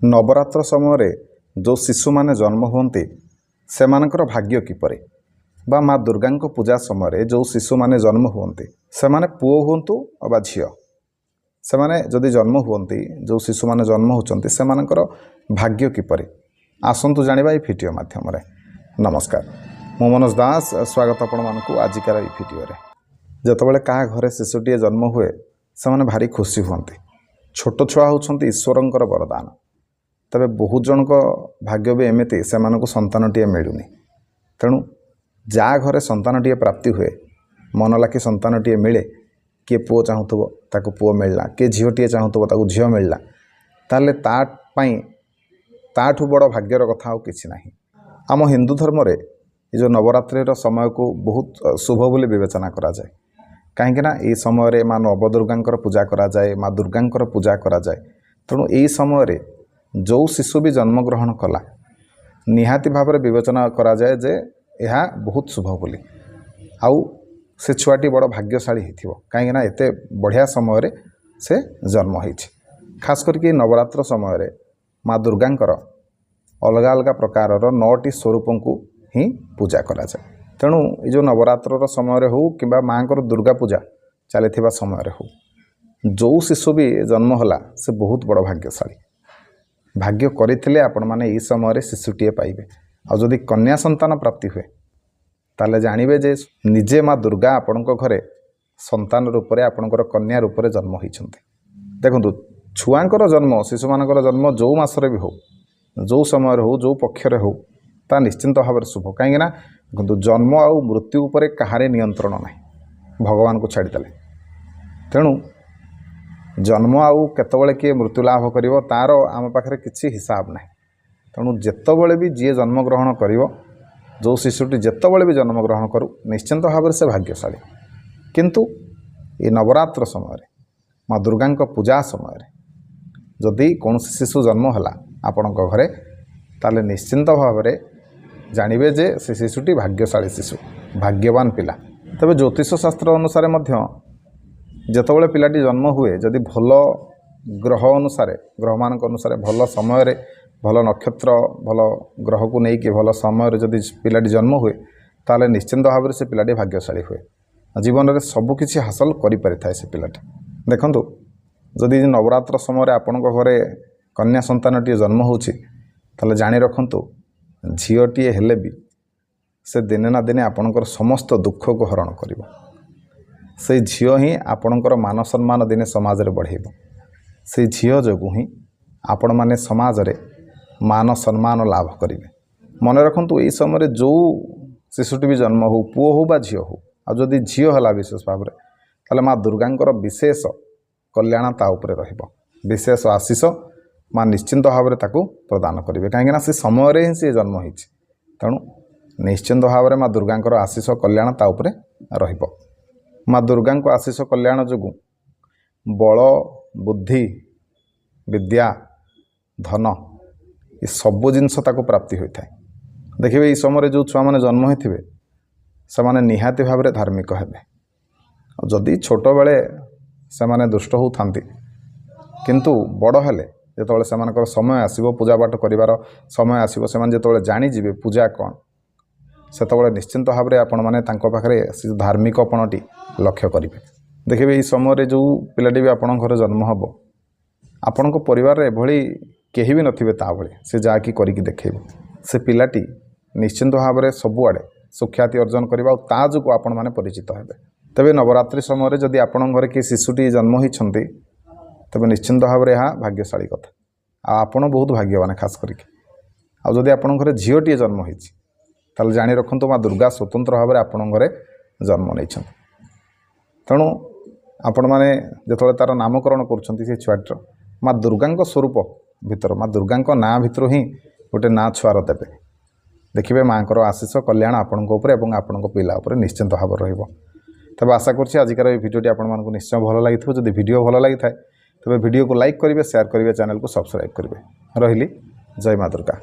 नवरात्र समय जो शिशु माने जन्म होती से भाग्य किपरि बा माँ दुर्गा पूजा समय जो शिशु माने जन्म होती से पुओ हूँ अबा झील से जदि जन्म होती जो शिशु माने जन्म होती से भाग्य किपरि आसतु जाना ये वीडियो माध्यम नमस्कार मु मनोज दास स्वागत आपण मानक आजिकार ये वीडियो जितेबाला क्या घरे शिशुटीए जन्म हुए से भारी खुशी हमें छोट छुआ होती ईश्वर वरदान तबे बहुत जन भाग्य भी एमती से संतानटीए मिलूनी तेणु जा घरे संतानटीए प्राप्ति हुए मन लाखि संतानटीए मिले किए पुओ चाहूब ताको पुओ मिलला किए झीओटीए चाहूब ताको झीओ मिलला ताले ताठू बड़ भाग्यर कथा किछि नाही। आम हिंदू धर्म रे जो नवरात्रि समय को बहुत शुभ बोली विवेचना करा जाए कहीं ये समय माँ नवदुर्गा पूजा करा जाए माँ दुर्गा पूजा करा जाए तेणु यही समय जो शिशु भी जन्मग्रहण कला निहाती भाव में विवेचना करा जाए जे यह बहुत शुभ बोली आउ से छुआटी बड़ भाग्यशाली हो कहीं एत बढ़िया समय से जन्म हो खास करके नवरात्र समय माँ दुर्गांकर अलग अलग प्रकार 9टी स्वरूप को ही पूजा करा जाए तेणु ये नवरात्र समय हो कि माँ दुर्गा पूजा चली समय हो जो शिशु भी जन्म होला से बहुत बड़ भाग्यशाली भाग्य करते आपण मैंने यही समय शिशुटीए पाइबे आ जदि कन्या संतान प्राप्ति हुए ताले जानवे जे निजे माँ दुर्गा आपण घरे संतान रूप में आपणकर कन्या रूप में जन्म होती देखु छुआंकर जन्म शिशु मानकर जन्म जो मासरे भी हो जो समय हो जो पक्षरे हो ता निश्चिंत भाव में शुभ कहीं देखो जन्म आ मृत्यु उपर कहारे नियंत्रण ना भगवान को छाड़ीदेले तेणु जन्म आउ केतबले किए मृत्यु लाभ करिवो तार आम पाखरे किछि हिसाब ना तेणु जेतबले भी जी जन्म ग्रहण करिवो जो शिशुटी जेतबले भी जन्म ग्रहण करू निश्चिंत भाव में से भाग्यशाली किंतु ये नवरात्र समय माँ दुर्गा पूजा समय जदि कौन शिशु जन्म है आपण घरे ताले निश्चिंत भाव में जानवे जे से शिशुटी भाग्यशाली शिशु भाग्यवान पिला तबे ज्योतिष शास्त्र अनुसार जितेबाला पिलाटी जन्म हुए जदि भल ग्रह अनुसार ग्रह मान अनुसार भल समय भल नक्षत्र भल ग्रह को लेकिन भल समय जदि पिलाटी जन्म हुए ताले निश्चिंत भाव में से पिलाटी भाग्यशाली हुए जीवन में सबकिछि हासिल करें से पिलाटी देखु जदि नवरात्र समय आपण घरे कन्या संतानटीए जन्म होछि ताले जानि रखंतु झीओटीए हेले भी से दिने ना दिने आपणकर समस्त दुख को हरण करिवो से झीओ ही आपणकर मान सम्मान दिने समाज रे बढ़ेइबो से झीओ जोगु ही आपण माने समाज रे मान सम्मान लाभ करिवे मन रखंतु एई समय जो शिशुटी भी जन्म हो पुओ हो बा झीओ हो आ जदि झीओ हला विशेष भाव रे ताले माँ दुर्गांकर विशेष कल्याण ता उपरे रहिबो विशेष आशीष माँ निश्चिंत भाव में ताकू प्रदान करेंगे कहीं से समय ही सी जन्म होती तेणु निश्चिंत भाव में माँ दुर्गांकर आशीष कल्याण ता उपरे रहिबो माँ दुर्गा आशीष कल्याण जोगु बल बुद्धि विद्या धन ये सबू जिनस ताकू प्राप्ति होता है देखिए ये समय जो छुआ मैंने जन्म होते से माने निहाती भाव में धार्मिक हेबे जदि छोट बेले से माने दुष्ट होता किंतु बड़ हेले जितेबाला से समय आसो पूजा पाठ कर समय आसो से जो जाणीजे पूजा कौन से निश्चिंत भाव में आपण मैंने पाखे धार्मिकपणटी लक्ष्य करेंगे देखिए ये समय जो पिलाटी भी आपण घर जन्म हम आपण परिवार एभली केही भी नथिबे ता भली से जाकि करिकी देखेबो से पिलाटी निश्चिंत भाव में सबुआड़े सुख्याति अर्जन करबा ता जोगु आपण माने परिचित हेबे तबे नवरात्रि समय जदि आपण घर कि शिशुटी जन्म होइछंती तबे निश्चिंत भाव में यहाँ भाग्यशाली कथा आपण बहुत भाग्यवान खास करके आदि आपण घरे झीओटीए जन्म होइछि ताले जानि रखंतु माँ दुर्गा स्वतंत्र भाव में आपण घरे जन्म नहीं तेणु आपण मैंने जो तार नामकरण कर छुआटर माँ दुर्गा स्वरूप भितर माँ दुर्गा ना भितर ही गोटे ना छुआर देवे देखिए माँ आशीष कल्याण आपण आपण पिला निश्चिंत भाव रहिबो तबे आशा करछि आजिकार ये भिडियोटी आपण निश्चय भल लगी जदि भिडियो भल लगी थाए तेज वीडियो को लाइक करेंगे शेयर करेंगे चैनल को सब्सक्राइब करेंगे रही जय माँ दुर्गा।